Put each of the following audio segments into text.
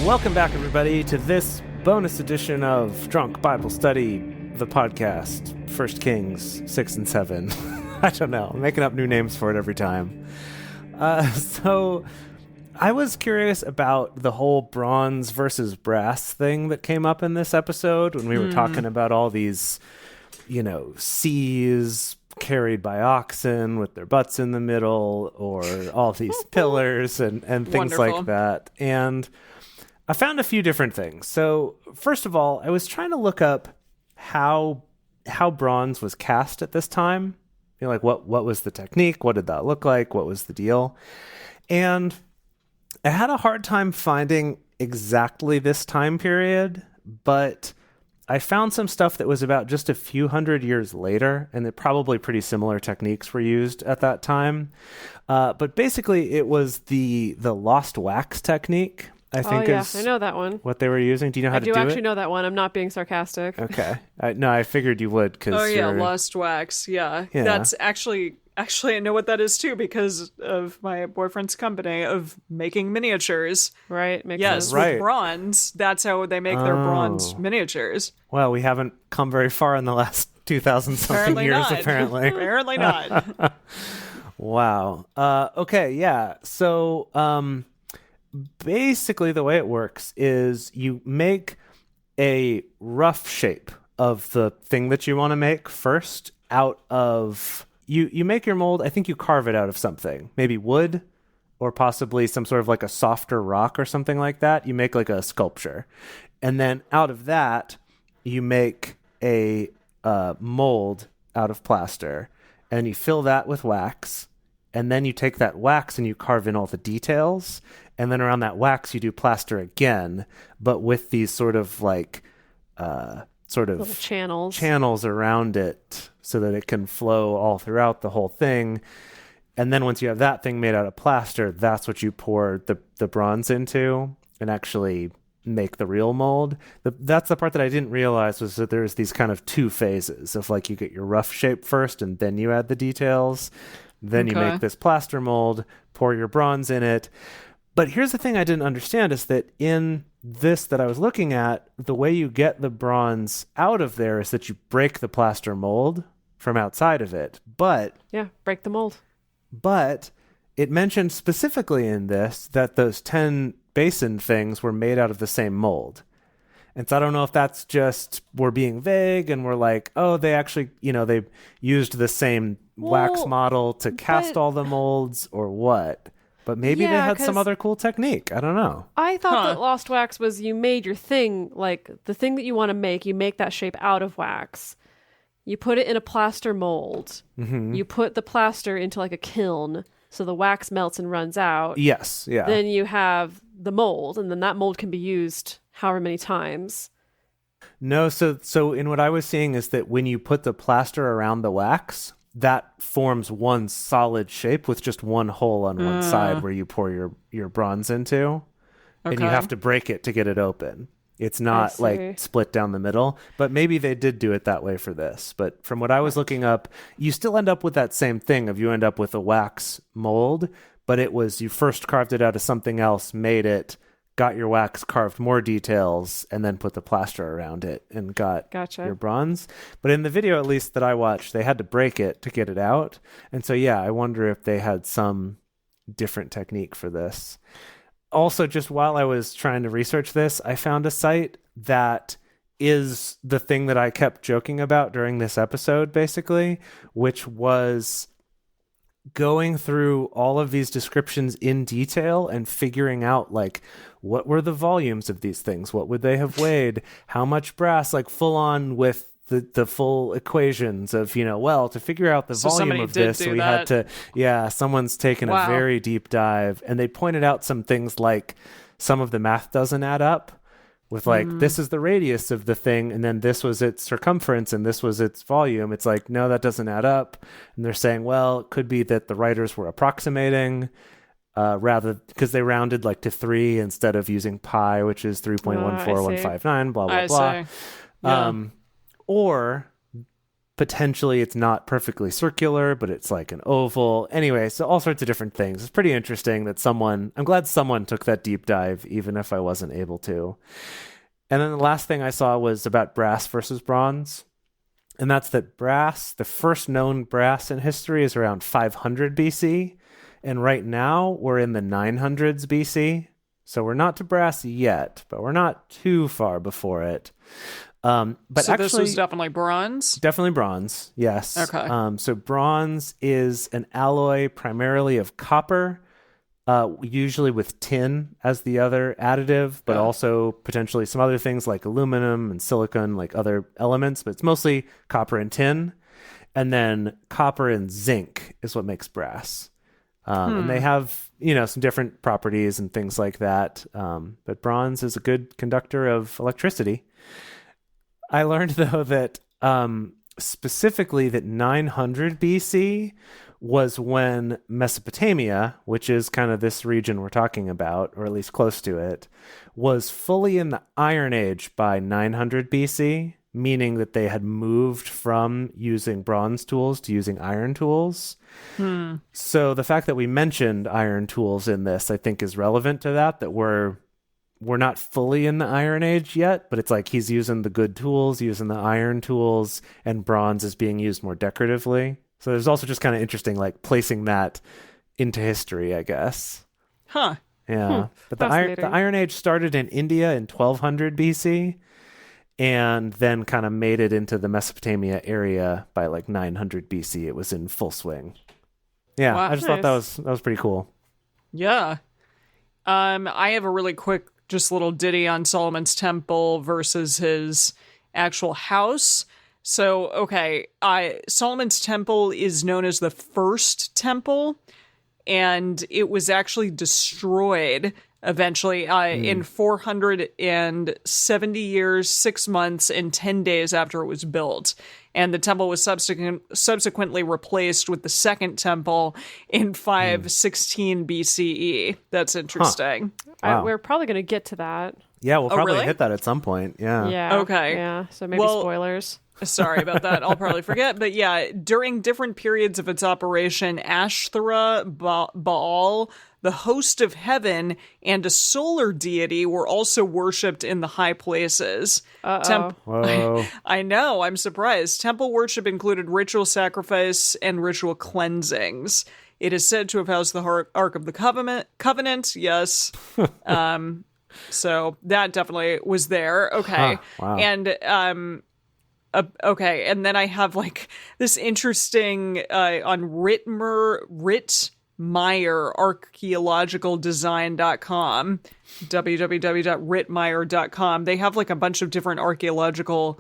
Welcome back, everybody, to this bonus edition of Drunk Bible Study, the podcast, 1 Kings 6 and 7. I don't know. I'm making up new names for it every time. So I was curious about the whole bronze versus brass thing that came up in this episode when we were talking about all these, seas carried by oxen with their butts in the middle, or all these pillars and things Wonderful. like that. And I found a few different things. So first of all, I was trying to look up how bronze was cast at this time. Like what was the technique? What did that look like? What was the deal? And I had a hard time finding exactly this time period, but I found some stuff that was about just a few hundred years later, and that probably pretty similar techniques were used at that time. But basically, it was the lost wax technique, I think is I know that one. what they were using. Do you know how to do it? I do actually know that one. I'm not being sarcastic. Okay. No, I figured you would. Cause lost wax. Yeah. That's actually, I know what that is too because of my boyfriend's company of making miniatures. Right. Makes Yes, sense. Right. with bronze. That's how they make their bronze miniatures. Well, we haven't come very far in the last 2,000-something Apparently years, not. apparently. Apparently not. Wow. Okay, yeah. So basically the way it works is you make a rough shape of the thing that you want to make first out of... You make your mold, I think you carve it out of something. Maybe wood or possibly some sort of like a softer rock or something like that. You make like a sculpture. And then out of that, you make a mold out of plaster. And you fill that with wax. And then you take that wax and you carve in all the details. And then around that wax, you do plaster again, but with these sort of like... little channels around it so that it can flow all throughout the whole thing. And then once you have that thing made out of plaster, that's what you pour the bronze into and actually make the real mold. That's the part that I didn't realize, was that there's these kind of two phases of like you get your rough shape first and then you add the details. Then you make this plaster mold, pour your bronze in it. But here's the thing I didn't understand is that in this that I was looking at, the way you get the bronze out of there is that you break the plaster mold from outside of it. But break the mold. But it mentioned specifically in this that those 10 basin things were made out of the same mold. And so I don't know if that's just we're being vague and we're like, oh, they actually, they used the same wax model to cast all the molds or what. But maybe they had some other cool technique. I don't know. I thought that lost wax was you made your thing, like the thing that you want to make, you make that shape out of wax. You put it in a plaster mold. Mm-hmm. You put the plaster into like a kiln so the wax melts and runs out. Yes, yeah. Then you have the mold, and then that mold can be used however many times. No, so in what I was seeing is that when you put the plaster around the wax, that forms one solid shape with just one hole on one side where you pour your bronze into. And you have to break it to get it open. It's not like split down the middle, but maybe they did do it that way for this. But from what I was looking up, you still end up with that same thing of you end up with a wax mold, but it was you first carved it out of something else, made it, got your wax, carved more details, and then put the plaster around it and got your bronze. But in the video, at least that I watched, they had to break it to get it out. And so, I wonder if they had some different technique for this. Also, just while I was trying to research this, I found a site that is the thing that I kept joking about during this episode, basically, which was going through all of these descriptions in detail and figuring out, like, what were the volumes of these things? What would they have weighed? How much brass? Like, full on with the full equations of, to figure out the volume of this, we had to, someone's taken a very deep dive, and they pointed out some things like some of the math doesn't add up with like, this is the radius of the thing, and then this was its circumference, and this was its volume. It's like, no, that doesn't add up. And they're saying, well, it could be that the writers were approximating, rather, because they rounded like to 3 instead of using pi, which is 3.14159, blah, blah, blah. Yeah. Or potentially it's not perfectly circular, but it's like an oval. Anyway, so all sorts of different things. It's pretty interesting that I'm glad someone took that deep dive, even if I wasn't able to. And then the last thing I saw was about brass versus bronze. And that's that brass, the first known brass in history is around 500 BC. And right now we're in the 900s BC. So we're not to brass yet, but we're not too far before it. But so actually, this was definitely bronze? Definitely bronze, yes. Okay. So bronze is an alloy primarily of copper, usually with tin as the other additive, but also potentially some other things like aluminum and silicon, like other elements. But it's mostly copper and tin. And then copper and zinc is what makes brass. And they have, some different properties and things like that. But bronze is a good conductor of electricity. I learned, though, that specifically that 900 BC was when Mesopotamia, which is kind of this region we're talking about, or at least close to it, was fully in the Iron Age by 900 BC, meaning that they had moved from using bronze tools to using iron tools. So the fact that we mentioned iron tools in this, I think, is relevant to that we're not fully in the Iron Age yet, but it's like he's using the good tools, using the iron tools, and bronze is being used more decoratively. So there's also just kind of interesting, like, placing that into history, I guess. Huh. Yeah. But the Iron Age started in India in 1200 BC and then kind of made it into the Mesopotamia area by like 900 BC. It was in full swing. Yeah, wow, I just thought that was pretty cool. Yeah. I have a really quick just little ditty on Solomon's temple versus his actual house. So, okay, Solomon's temple is known as the first temple, and it was actually destroyed eventually in 470 years, 6 months, and 10 days after it was built. And the temple was subsequently replaced with the second temple in 516 BCE. That's interesting. Wow. We're probably going to get to that. Yeah, we'll probably really? hit that at some point. Yeah. Yeah. Okay. Yeah, so maybe spoilers. Sorry about that. I'll probably forget. But yeah, during different periods of its operation, Ashtoreth, Baal, the host of heaven, and a solar deity were also worshipped in the high places. Whoa. I know, I'm surprised. Temple worship included ritual sacrifice and ritual cleansings. It is said to have housed the Ark of the Covenant, yes. So that definitely was there. Okay. Huh. Wow. And okay, and then I have like this interesting on Rittmeyer archaeologicaldesign.com, www.rittmeyer.com. They have like a bunch of different archaeological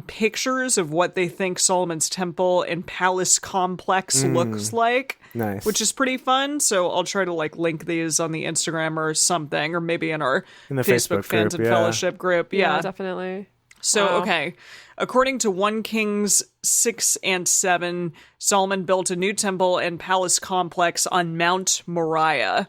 pictures of what they think Solomon's temple and palace complex looks like. Nice. Which is pretty fun. So I'll try to like link these on the Instagram or something, or maybe in our Facebook Fans and Fellowship group. Yeah, definitely. So, okay. According to 1 Kings 6 and 7, Solomon built a new temple and palace complex on Mount Moriah.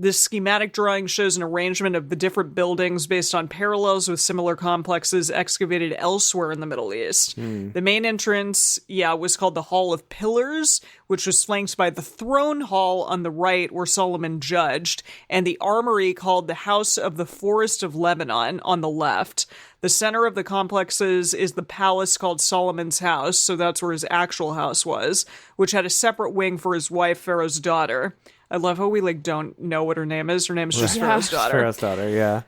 This schematic drawing shows an arrangement of the different buildings based on parallels with similar complexes excavated elsewhere in the Middle East. The main entrance, was called the Hall of Pillars, which was flanked by the throne hall on the right where Solomon judged, and the armory called the House of the Forest of Lebanon on the left. The center of the complexes is the palace called Solomon's House, so that's where his actual house was, which had a separate wing for his wife, Pharaoh's daughter. I love how we don't know what her name is. Her name is just Pharaoh's daughter. Pharaoh's daughter, yeah.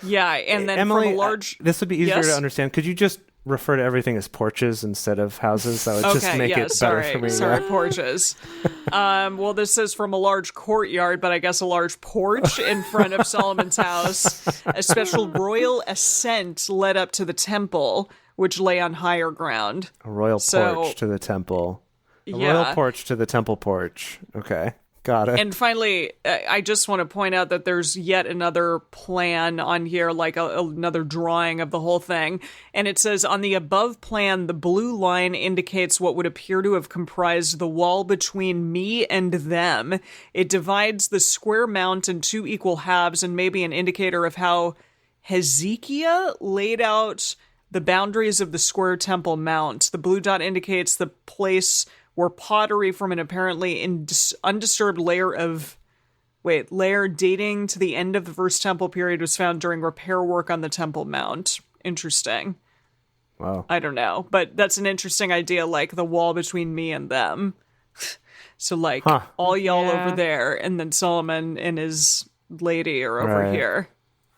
Yeah, and then Emily, from a large... this would be easier to understand. Could you just refer to everything as porches instead of houses? That would just make it better for me. Sorry, porches. Well, this says from a large courtyard, but I guess a large porch in front of Solomon's house. A special royal ascent led up to the temple, which lay on higher ground. A royal porch to the temple. A royal porch to the temple porch. Okay. Got it. And finally, I just want to point out that there's yet another plan on here, like another drawing of the whole thing. And it says, on the above plan, the blue line indicates what would appear to have comprised the wall between me and them. It divides the square mount in 2 equal halves and may be an indicator of how Hezekiah laid out the boundaries of the square temple mount. The blue dot indicates the place where pottery from an apparently undisturbed layer dating to the end of the first temple period was found during repair work on the temple mount. Interesting. Wow. I don't know, but that's an interesting idea, like the wall between me and them. So, like, all y'all over there, and then Solomon and his lady are over here.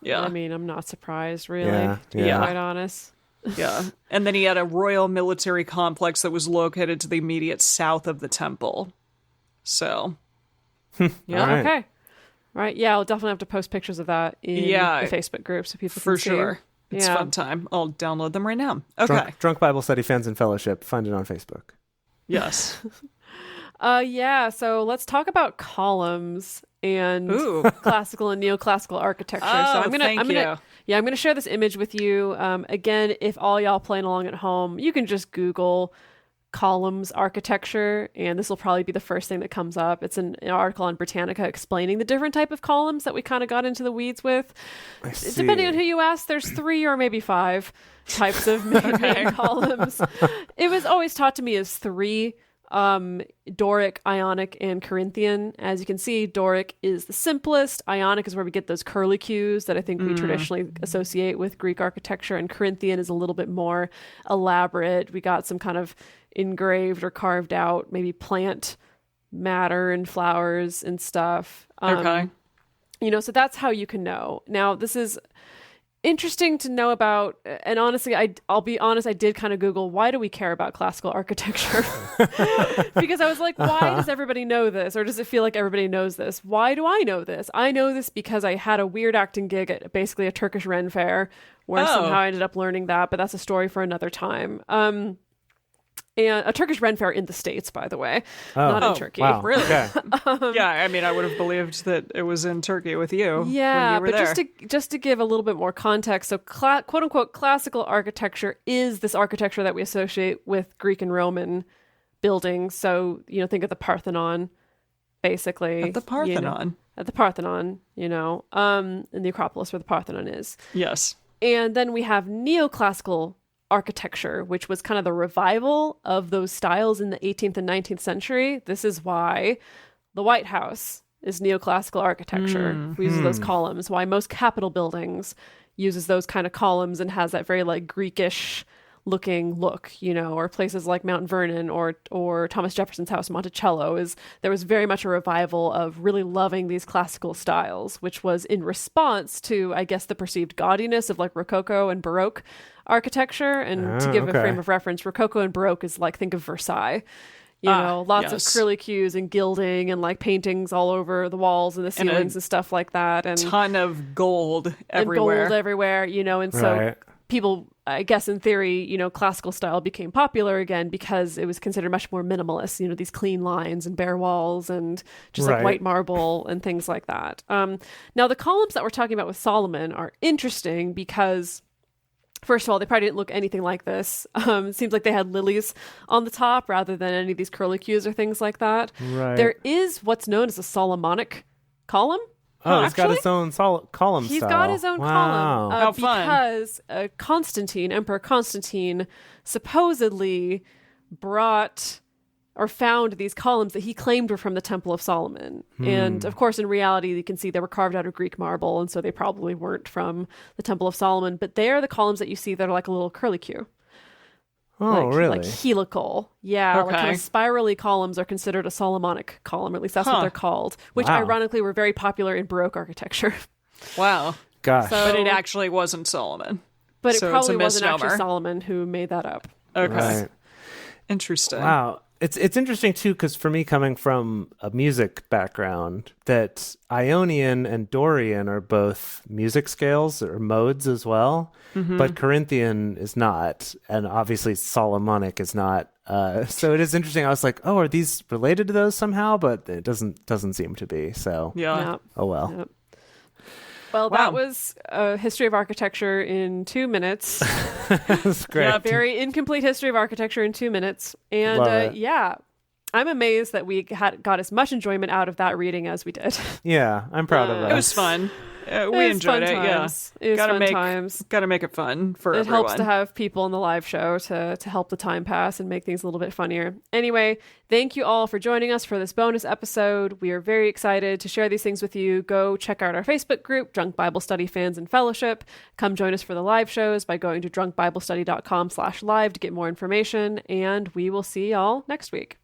Yeah. I mean, I'm not surprised, really, Yeah, to be quite honest. Yeah. And then he had a royal military complex that was located to the immediate south of the temple. So, All right. Okay. Right. Yeah, I'll definitely have to post pictures of that in the Facebook group so people for can see. sure. It's Yeah. fun time. I'll download them right now. Okay. Drunk Bible Study Fans and Fellowship. Find it on Facebook. Yes. So let's talk about columns and Ooh. classical and neoclassical architecture. So Oh, I'm gonna share this image with you. Again, if all y'all playing along at home, you can just Google columns architecture, and this will probably be the first thing that comes up. It's an article on Britannica explaining the different type of columns that we kind of got into the weeds with. Depending on who you ask, there's 3 or maybe 5 types of main columns. It was always taught to me as 3. Doric, Ionic, and Corinthian. As you can see, Doric is the simplest. Ionic is where we get those curlicues that I think we traditionally associate with Greek architecture, and Corinthian is a little bit more elaborate. We got some kind of engraved or carved out, maybe plant matter and flowers and stuff. Okay. So that's how you can know. Now, this is interesting to know about, and honestly, I'll be honest, I did kind of Google, why do we care about classical architecture? Because I was like, why does everybody know this? Or does it feel like everybody knows this? Why do I know this? I know this because I had a weird acting gig at basically a Turkish Ren fair where somehow I ended up learning that, but that's a story for another time. And a Turkish Ren fair in the States, by the way, not in Turkey. Wow. Really? Okay. Yeah, I mean, I would have believed that it was in Turkey with you. Yeah, when you were but there. just to give a little bit more context, so quote unquote classical architecture is this architecture that we associate with Greek and Roman buildings. So think of the Parthenon, basically. At the Parthenon. At the Parthenon, in the Acropolis where the Parthenon is. Yes. And then we have neoclassical architecture, which was kind of the revival of those styles in the 18th and 19th century. This is why the White House is neoclassical architecture. We use those columns. Why most Capitol buildings uses those kind of columns and has that very like Greekish looking look, or places like Mount Vernon or Thomas Jefferson's house in Monticello. There was very much a revival of really loving these classical styles, which was in response to, I guess, the perceived gaudiness of like Rococo and Baroque architecture. And to give a frame of reference, Rococo and Baroque is like, think of Versailles. Lots of curlicues and gilding and like paintings all over the walls and the ceilings and stuff like that. And ton of gold everywhere. And so people, I guess in theory, classical style became popular again because it was considered much more minimalist, these clean lines and bare walls and just like white marble and things like that. Now the columns that we're talking about with Solomon are interesting because, first of all, they probably didn't look anything like this. It seems like they had lilies on the top rather than any of these curlicues or things like that. Right. There is what's known as a Solomonic column. Oh, he's got his own column He's style. got his own column. How fun. Because Emperor Constantine, supposedly brought or found these columns that he claimed were from the Temple of Solomon. And of course, in reality, you can see they were carved out of Greek marble, and so they probably weren't from the Temple of Solomon. But they are the columns that you see that are like a little curlicue. Oh, really? Like helical. Yeah, Okay. like kind of spirally columns are considered a Solomonic column, or at least that's what they're called, which ironically were very popular in Baroque architecture. Wow. Gosh. So- But it actually wasn't Solomon. But So it it's a probably wasn't actually misnomer. Solomon who made that up. Okay. Right. Interesting. Wow. It's interesting too, because for me, coming from a music background, that Ionian and Dorian are both music scales or modes as well, but Corinthian is not, and obviously Solomonic is not. So it is interesting. I was like, oh, are these related to those somehow? But it doesn't seem to be. So Yeah. oh well. Yep. Well, that was a history of architecture in 2 minutes. That's great. A very incomplete history of architecture in 2 minutes. And Love it. yeah, I'm amazed that we got as much enjoyment out of that reading as we did. Yeah, I'm proud of us. It was fun. we enjoyed it. Times. Yeah, It was fun times. Gotta make it fun for It everyone. helps to have people in the live show to help the time pass and make things a little bit funnier. Anyway, thank you all for joining us for this bonus episode. We are very excited to share these things with you. Go check out our Facebook group, Drunk Bible Study Fans and Fellowship. Come join us for the live shows by going to drunkbiblestudy.com/live to get more information. And we will see y'all next week.